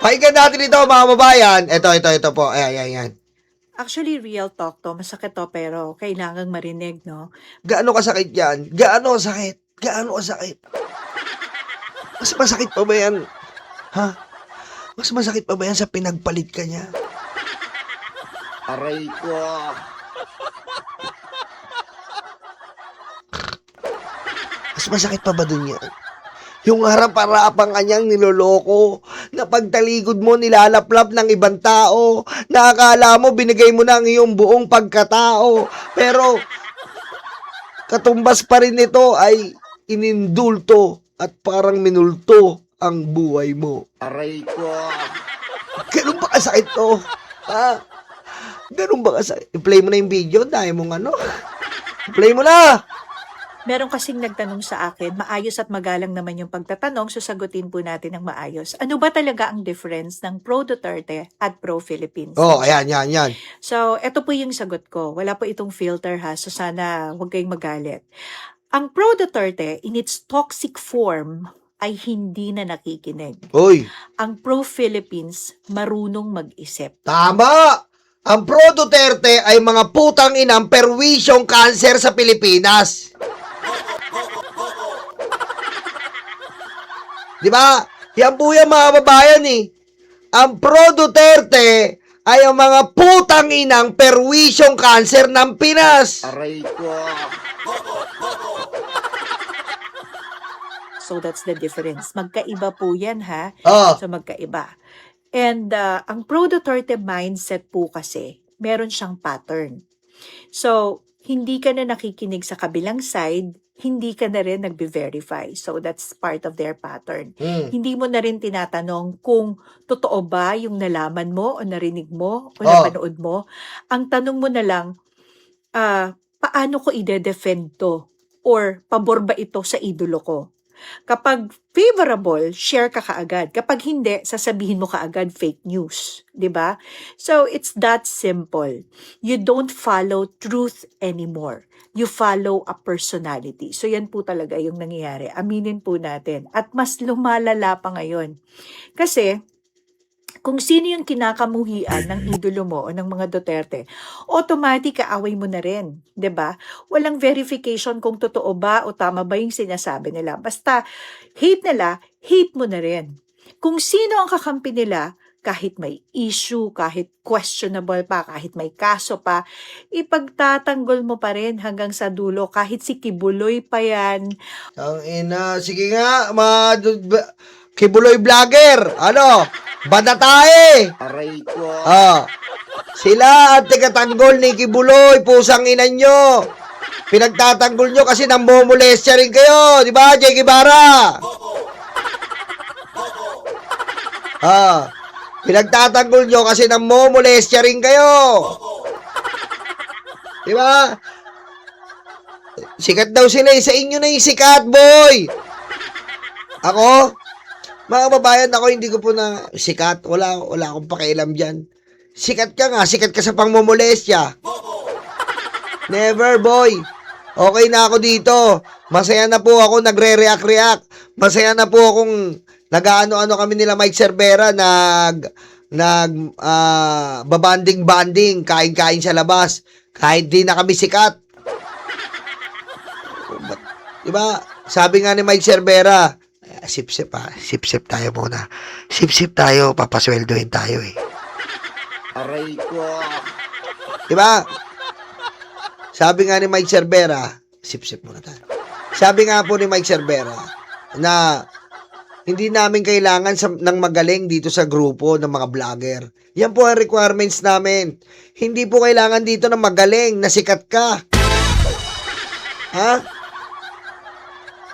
Pakinggan natin ito, mga kababayan. Ito po. Ayan. Actually, real talk to. Masakit to, pero kailangang marinig, no? Gaano kasakit yan? Gaano kasakit? Mas masakit pa ba yan? Ha? Mas masakit pa ba yan sa pinagpalit ka niya? Aray ko. Mas masakit pa ba dun yan? Yung harap-harapang kanyang niloloko, na pagtaligod mo nilalaplap ng ibang tao, na akala mo binigay mo na ang iyong buong pagkatao, pero katumbas pa rin nito ay inindulto at parang minulto ang buhay mo. Aray ko. Ganun ba kasakit to? Ha? Ganun ba kasakit? I-play mo na yung video, dahil mong ano? Play mo na! Meron kasing nagtanong sa akin, maayos at magalang naman yung pagtatanong, sasagutin po natin ng maayos. Ano ba talaga ang difference ng pro-Duterte at pro-Philippines? Oh, ayan. So, eto po yung sagot ko. Wala po itong filter ha, so sana huwag kayong magalit. Ang pro-Duterte, in its toxic form, ay hindi na nakikinig. Uy, Ang pro-Philippines, marunong mag-isip. tama! Ang pro-Duterte ay mga putang inang perwisyong cancer sa Pilipinas. Di ba? Yan po yan, mga babayan eh. Ang pro-Duterte ay ang mga putang inang perwisyong cancer ng Pinas. Aray ko. So, that's the difference. Magkaiba po yan ha. Oh, So, magkaiba. And ang pro-Duterte mindset po kasi, meron siyang pattern. So, hindi ka na nakikinig sa kabilang side, hindi ka na rin nagbe-verify. So, that's part of their pattern. Hindi mo na rin tinatanong kung totoo ba yung nalaman mo o narinig mo o napanood mo. Ang tanong mo na lang, paano ko ide-defend to? Or pabor ba ito sa idolo ko? Kapag favorable, share ka kaagad. Kapag hindi, sasabihin mo kaagad fake news. 'Di ba? So, it's that simple. You don't follow truth anymore. You follow a personality. So, yan po talaga yung nangyayari. Aminin po natin. At mas lumalala pa ngayon. Kasi, kung sino yung kinakamuhian ng idolo mo o ng mga Duterte, automatic kaaway mo na rin, 'di ba? Walang verification kung totoo ba o tama ba yung sinasabi nila. Basta hate nila, hate mo na rin. Kung sino ang kakampi nila, kahit may issue, kahit questionable pa, kahit may kaso pa, ipagtatanggol mo pa rin hanggang sa dulo, kahit si Kibuloy pa yan. ang ina. Sige nga, mga Kibuloy vlogger. Ano? Banatae. Aray ko. Sila at tigatanggol ni Kibuloy, pusang inan nyo. Pinagtatanggol nyo kasi nambomolestya rin kayo. Di ba, Jay Guevara? Pinagtatanggol nyo kasi nambomolestya rin kayo. Di ba? Sikat daw sila. Sa inyo na yung sikat, boy. Ako? Mga kababayan, ako hindi ko po na sikat. Wala akong pakialam dyan. Sikat ka nga. Sikat ka sa pangmomolestya. Never, boy. Okay na ako dito. Masaya na po ako nagre-react. Masaya na po akong nag-ano-ano kami nila Mike Cervera babanding-banding, kain-kain sa labas. Kahit di na kami sikat. Diba? Sabi nga ni Mike Cervera, sip-sip tayo muna. Sip-sip tayo, papasweldohin tayo eh. Aray ko. Diba? Sabi nga ni Mike Cervera, sip-sip muna tayo. Sabi nga po ni Mike Cervera na hindi namin kailangan ng magaling dito sa grupo ng mga vlogger. Yan po ang requirements namin. Hindi po kailangan dito ng magaling na sikat ka. Ha?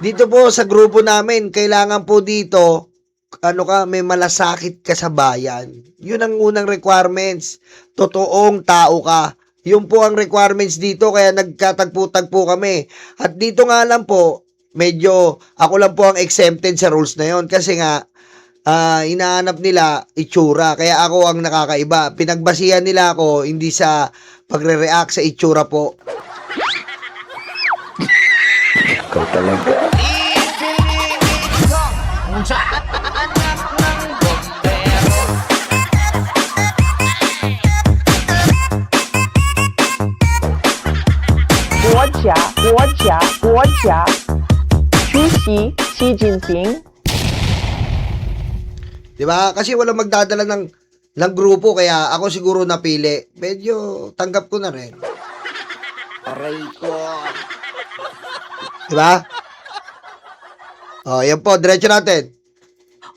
Dito po sa grupo namin, kailangan po dito, may malasakit ka sa bayan. Yun ang unang requirements. Totoong tao ka. Yun po ang requirements dito, kaya nagkatagpo-tagpo kami. At dito nga lang po, medyo ako lang po ang exempted sa rules na yon kasi nga, inaanap nila itsura. Kaya ako ang nakakaiba. Pinagbasihan nila ako, hindi sa pagre-react sa itsura po. Ikaw talaga. Sa anak ng bombero 国家出席习近平 Di ba? Kasi walang magdadala ng grupo, kaya ako siguro napili. Medyo tanggap ko na rin. Aray ko. Di ba? Yan po, diretso natin.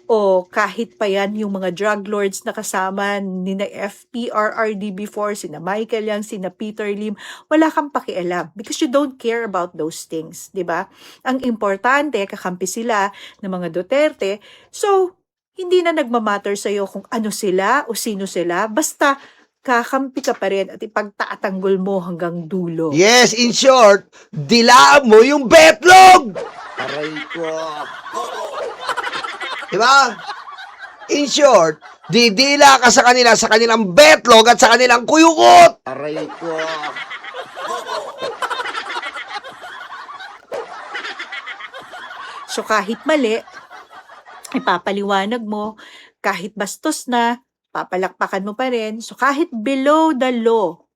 O kahit pa yan yung mga drug lords na kasama ni na FPRRD before, sina Michael Yang, sina Peter Lim, wala kang pakialam because you don't care about those things, di ba? Ang importante, kakampi sila ng mga Duterte. So, hindi na nagmamatter sa'yo kung ano sila o sino sila, basta kakampi ka pa rin at ipagtatanggol mo hanggang dulo. Yes, in short, dilaan mo yung betlog! Aray ko. Di ba? In short, didila ka sa kanila, sa kanilang betlog at sa kanilang kuyukot! Aray ko. So kahit mali, ipapaliwanag mo, kahit bastos na, papalakpakan mo pa rin. So kahit below the law,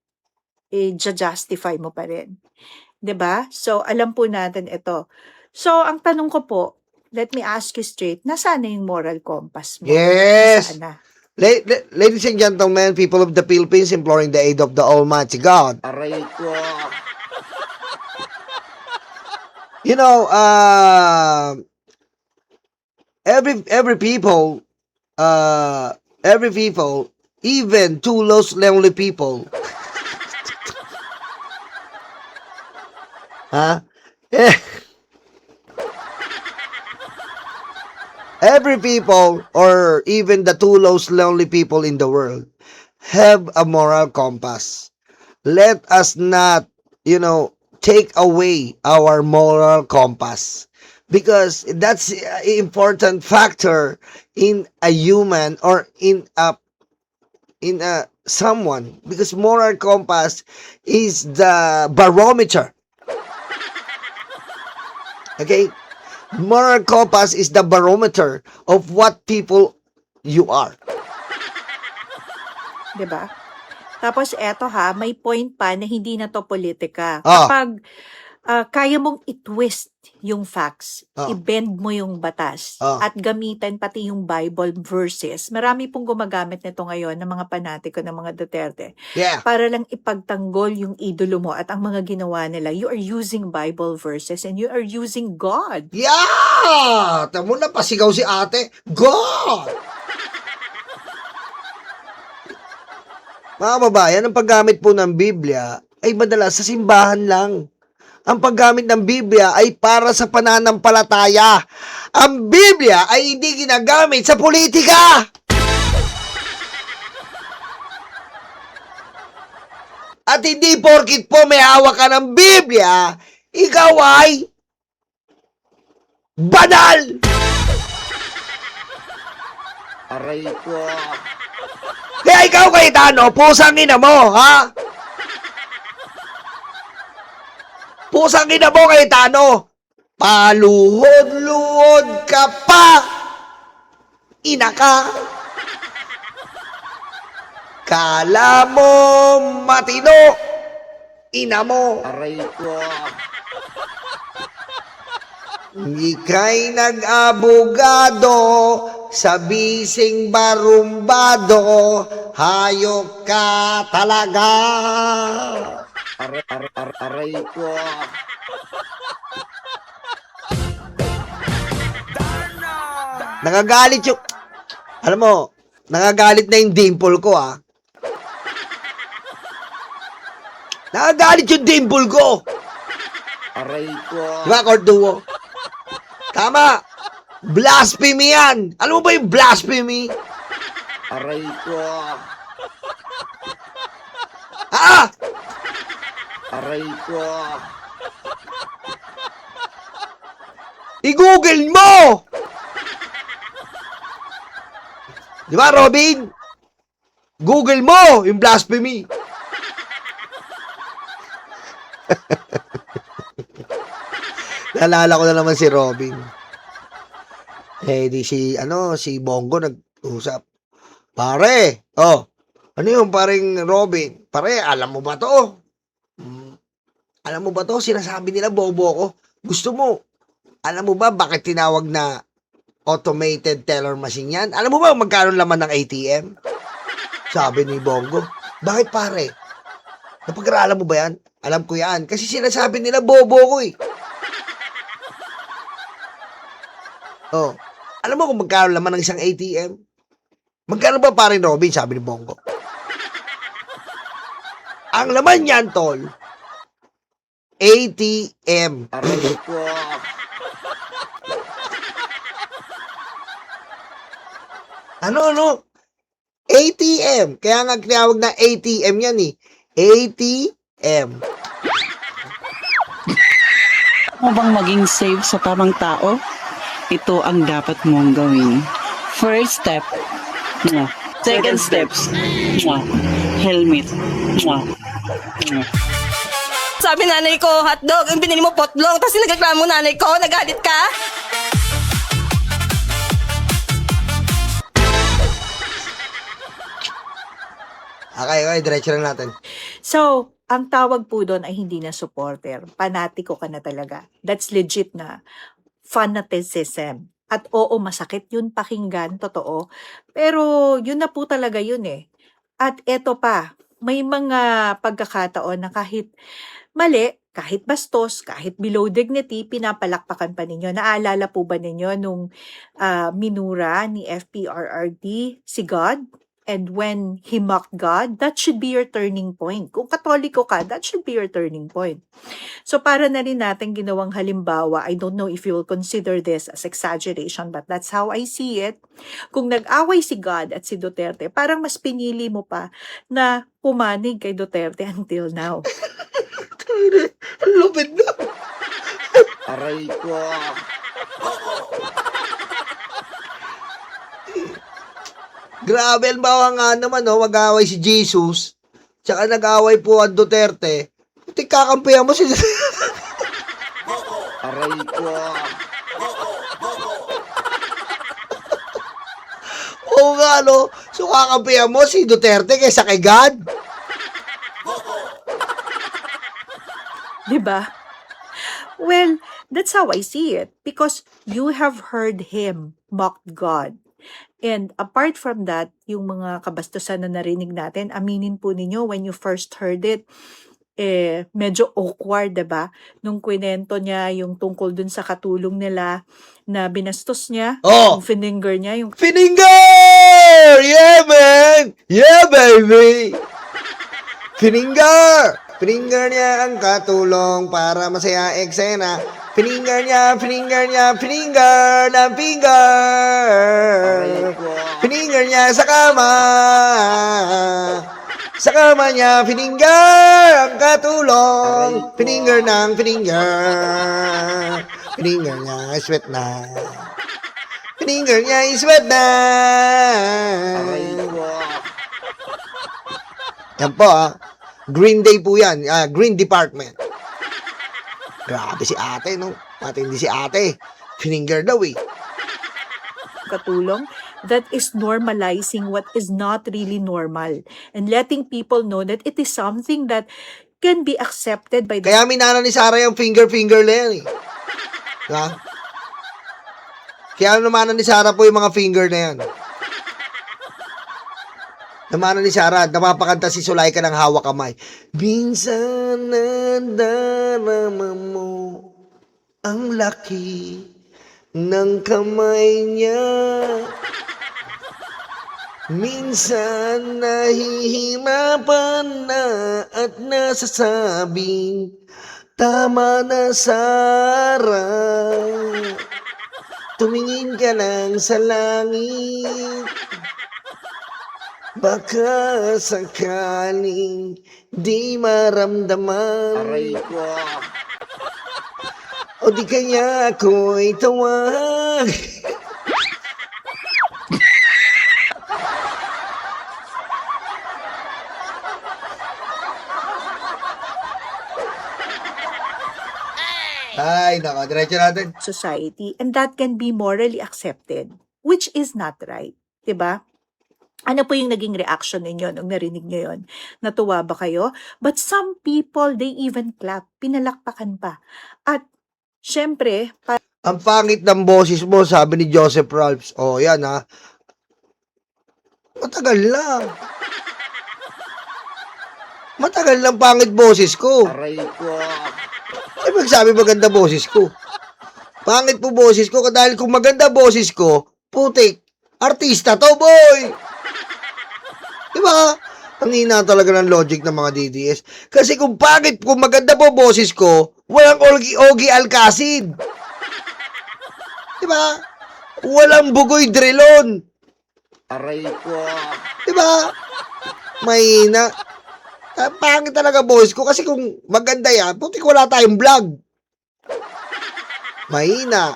justify mo pa rin. 'Di ba? So alam po natin ito. So ang tanong ko po, let me ask you straight, nasaan na yung moral compass mo? Yes! Nasaan na? Ladies and gentlemen, people of the Philippines, imploring the aid of the Almighty God. Aray ko. You know, every people, even two lost lonely people, huh? Every people, or even the two lost lonely people in the world, have a moral compass. Let us not, take away our moral compass, because that's an important factor in a human or in a someone, because moral compass is the barometer. Okay, moral compass is the barometer of what people you are. 'Di ba? Tapos eto may point pa na hindi na to politika. Ah. Kapag kaya mong i-twist yung facts, Ah. i-bend mo yung batas, Ah. at gamitan pati yung Bible verses. Marami pong gumagamit nito ngayon ng mga panatiko ng mga Duterte Yeah. para lang ipagtanggol yung idolo mo at ang mga ginawa nila. You are using Bible verses and you are using God. Yeah! Tamo na, pasigaw si ate. God! Mga babayan, ang paggamit po ng Biblia ay madalas sa simbahan lang. Ang paggamit ng Biblia ay para sa pananampalataya. Ang Biblia ay hindi ginagamit sa politika. At hindi porkit po may hawak ka ng Biblia, ikaw ay banal! Aray ko. Kaya ikaw, Cayetano, pusang ina mo, ha? Pusang ina mo, Cayetano. Paluhod-luhod ka pa. Ina ka. Kala mo matino. Ina mo. Aray ko. Ika'y nag-abogado sa bising barumbado. Hayop ka talaga. Aray ko. Nagagalit yung... Alam mo, nagagalit na yung dimple ko, ah. Nagagalit yung dimple ko. Aray ko. Diba, Corduo? Tama. Blasphemy yan. Alam mo ba yung blasphemy? Aray ko. Ah! Aray ko. I-google mo! Di ba, Robin? Google mo yung blasphemy. Naalala ko na naman si Robin. Di si Bongo nag-usap. Pare, ano yung paring Robin? Pare, alam mo ba to? Alam mo ba to, sinasabi nila bobo ko. Gusto mo, alam mo ba bakit tinawag na automated teller machine yan? Alam mo ba magkano laman ng ATM? Sabi ni Bongo. Bakit pare? Napag-aralan mo ba yan? Alam ko yan. Kasi sinasabi nila bobo ko eh. Oh, alam mo kung magkano laman ng isang ATM? Magkano ba pare Robin? Sabi ni Bongo. Ang laman yan, tol. ATM. Aray ko. Ano? ATM. Kaya nga tinawag na ATM yan eh. ATM. Mo bang maging safe sa tamang tao? Ito ang dapat mong gawin. First step, second steps, helmet. Sabi nanay ko, hotdog, yung binili mo potlong, tapos nagreklamo nanay ko, nagalit ka? Okay, diretso lang natin. So, ang tawag po doon ay hindi na supporter. Panatiko ka na talaga. That's legit na fanaticism. At oo, masakit yun pakinggan, totoo. Pero yun na po talaga yun eh. At eto pa, may mga pagkakataon na kahit mali, kahit bastos, kahit below dignity, pinapalakpakan pa ninyo. Naalala po ba ninyo nung minura ni FPRRD si God? And when he mocked God, that should be your turning point. Kung Katoliko ka, that should be your turning point. So para na rin natin ginawang halimbawa, I don't know if you will consider this as exaggeration, but that's how I see it. Kung nag-away si God at si Duterte, parang mas pinili mo pa na pumanig kay Duterte until now. Lupit na. Aray ko. Grabe, ang bawa nga naman, no? Mag-away si Jesus. Tsaka nag-away po ang Duterte. Puti kakampihan mo si Aray ko. Oo nga, no? So, kakampihan mo si Duterte kaysa kay God. Diba? Well, that's how I see it. Because you have heard him mock God. And apart from that, yung mga kabastusan na narinig natin, aminin po ninyo, when you first heard it, medyo awkward, diba? Nung kwento niya, yung tungkol dun sa katulong nila na binastos niya, Oh! yung fininger niya, yung Fininger! Yeah, man! Yeah, baby! Fininger! Fininger niya ang katulong para masaya eksena. Fininger niya ng finger! Aray ko. Fininger niya sa kama. Sa kama niya, fininger ang katulong. Fininger ng fininger. Fininger niya, sweat na. Fininger niya, sweat na. Aray ko. Yan po Green Day po yan. Green Department. Grabe si ate, no? Matindi si ate. Fininger daw eh. katulong, that is normalizing what is not really normal and letting people know that it is something that can be accepted by the Kaya minana ni Sarah yung finger na yan eh. Diba? Kaya namana ni Sarah po yung mga finger na yan. Namana ni Sarah, napapakanta si Sulaika ng hawak kamay. Minsan nadarama mo ang laki ng kamay niya. Minsan nahihirapan na at nasasabing tama na, Sarah. Tumingin ka lang sa langit. Baka sakaling di maramdaman. Aray ko. O di kaya ako'y tawag. Ay, nako, diretso natin. society and that can be morally accepted, which is not right, 'di ba? Ano po yung naging reaction ninyo nung narinig nyo yun? Natuwa ba kayo? But some people, they even clap. Pinalakpakan pa. At syempre, Ang pangit ng boses mo, sabi ni Joseph Ralphs. Oh, yan ha. Matagal lang. Matagal lang pangit boses ko. Aray ko. Ay, magsabi maganda boses ko. Pangit po boses ko, dahil kung maganda boses ko, putik, artista to, boy! Diba? Ang hina talaga ng logic ng mga DDS. Kasi kung pangit, kung maganda po boses ko, walang Ogie Alcacid. Diba? Walang Bugoy Drilon. Aray ko. Diba? Mahina. Pangit talaga boses ko kasi kung maganda yan, putik wala tayong vlog. Mahina.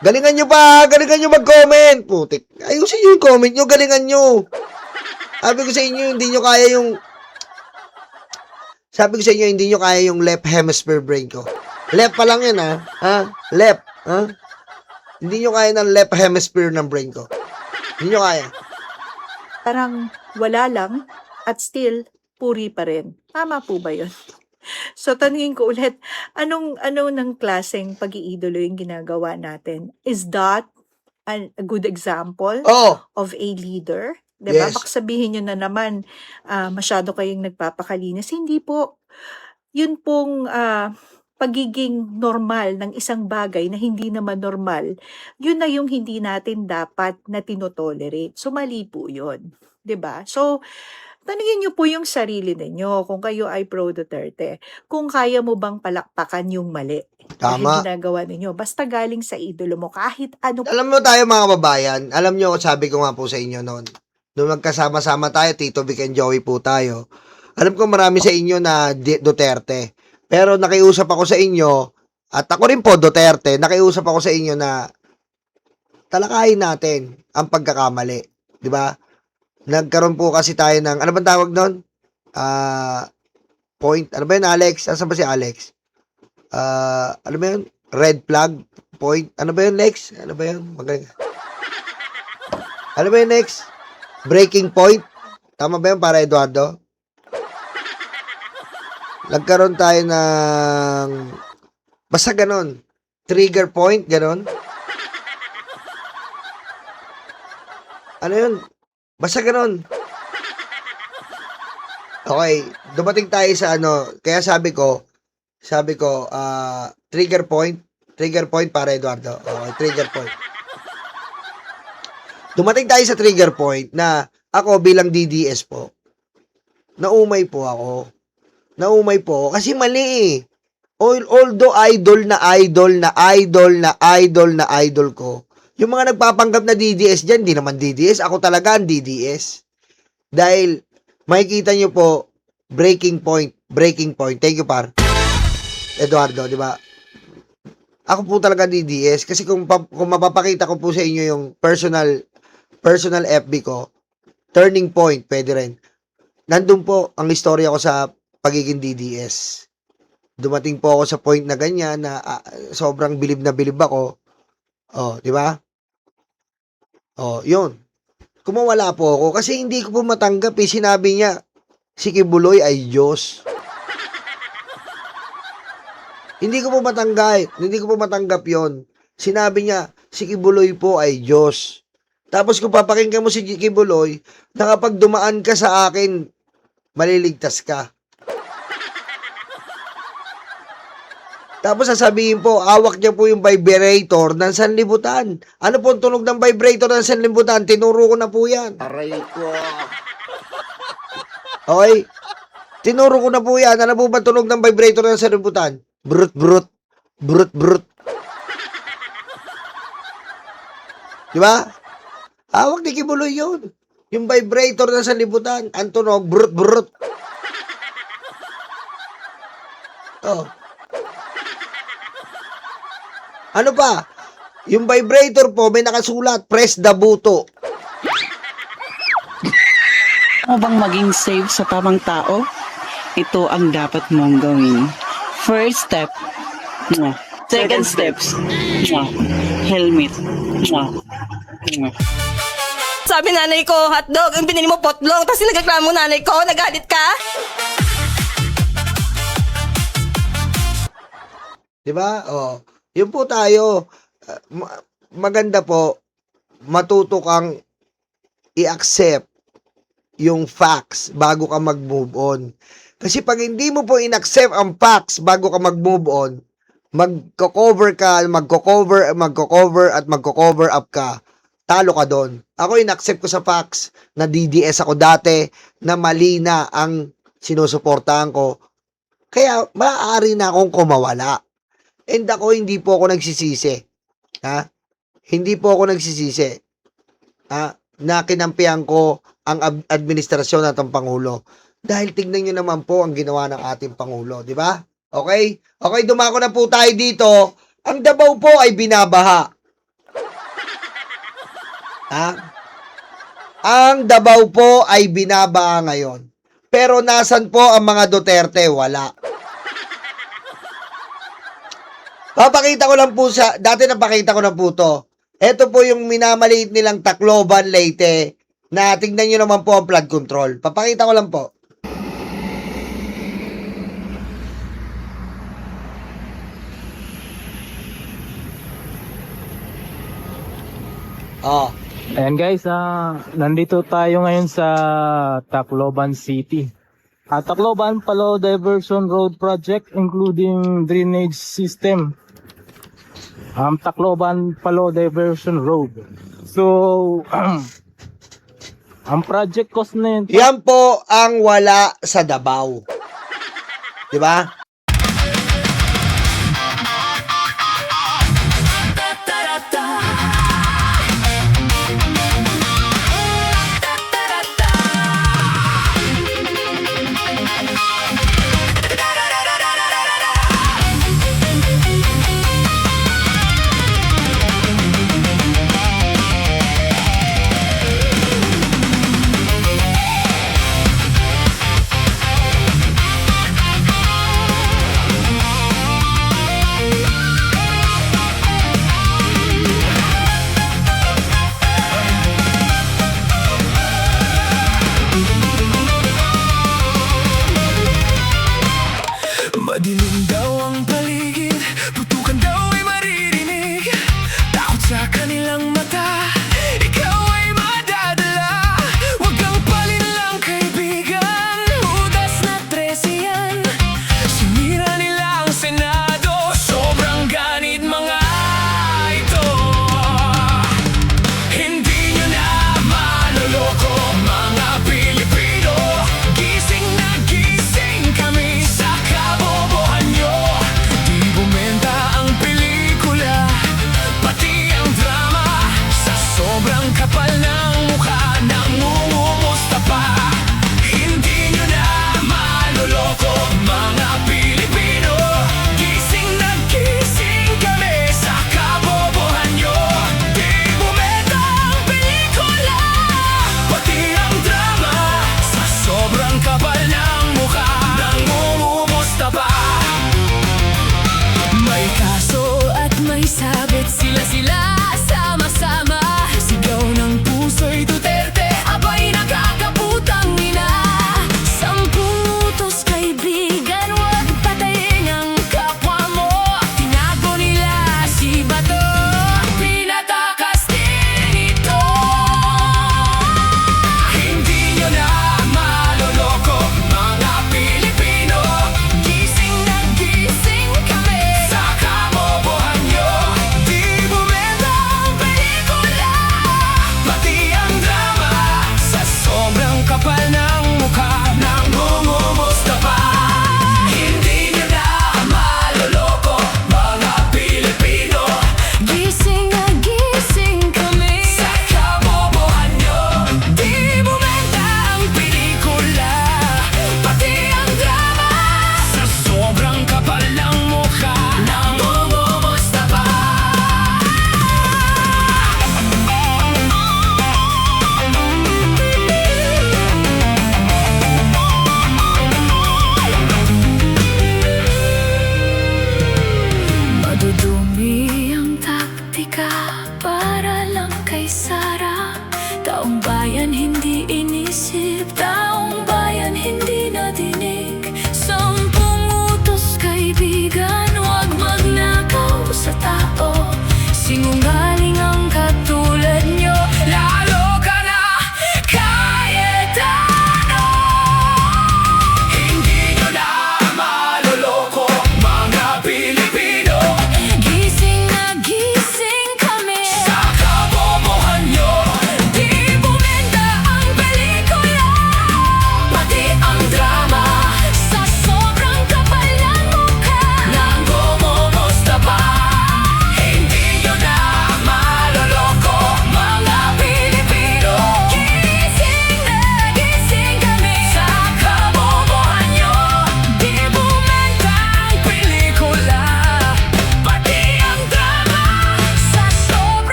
Galingan nyo pa, galingan nyo mag-comment. Putik. Ayusin nyo yung comment nyo, galingan nyo. Sabi ko sa inyo, hindi nyo kaya yung... Sabi ko sa inyo, hindi nyo kaya yung left hemisphere brain ko. Left pa lang yan, ha? Ha? Left, ha? Hindi nyo kaya ng left hemisphere ng brain ko. Hindi nyo kaya. parang wala lang at still puri pa rin. Tama po ba yun? So, tanungin ko ulit, anong ng klaseng pag-iidolo yung ginagawa natin? Is that a good example Oh, of a leader? Diba? Yes. Baka sabihin nyo na naman, masyado kayong nagpapakalinis. Hindi po. Yun pong pagiging normal ng isang bagay na hindi naman normal, yun na yung hindi natin dapat na tinotolerate. So, mali po yun. Diba? So, tanungin nyo po yung sarili ninyo kung kayo ay pro Duterte. Kung kaya mo bang palakpakan yung mali na tama. ginagawa ninyo. Basta galing sa idolo mo, kahit ano Alam mo tayo mga kababayan, alam nyo, sabi ko nga po sa inyo noon, nung magkasama-sama tayo, Tito Vic and Joey po tayo, alam ko marami sa inyo na Duterte. Pero nakiusap ako sa inyo, at ako rin po Duterte, nakiusap ako sa inyo na talakayin natin ang pagkakamali. Di ba? Nagkaroon po kasi tayo ng, ano bang tawag doon? Point, ano ba yun, Alex? Asan ba si Alex? Ano ba yun? Red flag point. Ano ba yun, Lex? Ano ba yun? Magaling. Ano ba yun, Lex? Breaking point. Tama ba yun para Eduardo? Nagkaroon tayo ng basta ganon. Trigger point, ganon. Ano yun? Basta ganon. Okay, dumating tayo sa ano, kaya sabi ko, trigger point para Eduardo. Okay, trigger point. Dumating tayo sa trigger point na ako bilang DDS po, naumay po ako kasi mali eh. Although idol ko, yung mga nagpapanggap na DDS dyan, di naman DDS, ako talaga ang DDS. Dahil, makikita nyo po, breaking point. Thank you, par. Eduardo, di ba? Ako po talaga DDS kasi kung mapapakita ko po sa inyo yung personal FB ko, turning point, pwede rin. Nandun po ang istorya ko sa pagiging DDS. Dumating po ako sa point na ganyan na sobrang bilib na bilib ako. Oh, di ba? Oh, yun. Kumawala po ako kasi hindi ko po matanggap eh. Sinabi niya, si Kibuloy ay Diyos. Hindi ko po matanggap yon. Sinabi niya, si Kibuloy po ay Diyos. Tapos kung papakinggan mo si Kibuloy, na kapag dumaan ka sa akin, maliligtas ka. Tapos sasabihin po, hawak niya po yung vibrator ng sanlibutan. Ano po ang tunog ng vibrator ng sanlibutan? Tinuro ko na po yan. Aray ko. Okay? Tinuro ko na po yan. Ano po ba tunog ng vibrator ng sanlibutan? Brut, brut. Brut, brut. Di ba? Hawak ni Kibuloy yun. Yung vibrator ng sanlibutan. Ang tunog, brut, brut. Oh. Ano pa? Yung vibrator po, may nakasulat, press the buto. Ano bang maging safe sa tamang tao? Ito ang dapat mong gawin. First step, second steps, helmet. Sabi nanay ko, hotdog, yung binili mo potlong, tapos nagreklamo nanay ko, nagalit ka? Di ba? Oh, yun po tayo. Maganda po, matuto kang i-accept yung facts bago ka mag-move on. Kasi pag hindi mo po in-accept ang facts bago ka mag-move on, magko-cover up ka, talo ka doon. Ako in-accept ko sa facts na DDS ako dati, na mali na ang sinusuportahan ko. Kaya maaari na akong kumawala. And ako, hindi po ako nagsisisi. Ha? Hindi po ako nagsisisi. Ha? Na kinampihan ko ang administrasyon at ang Pangulo. Dahil tignan nyo naman po ang ginawa ng ating Pangulo. Di ba? Okay? Okay, dumako na po tayo dito. Ang Davao po ay binabaha. Ha? Ang Davao po ay binabaha ngayon. Pero nasan po ang mga Duterte? Wala. Papakita ko lang po dati napakita ko na po to. Ito po yung minamaliit nilang Tacloban, Leyte, na tignan nyo naman po ang flood control. Papakita ko lang po. Oh. Ayan guys, nandito tayo ngayon sa Tacloban City. Tacloban Palo Diversion Road Project including drainage system. Tacloban Palo Diversion Road. So, ang project cost na yun. Yan po ang wala sa Davao. 'Di ba?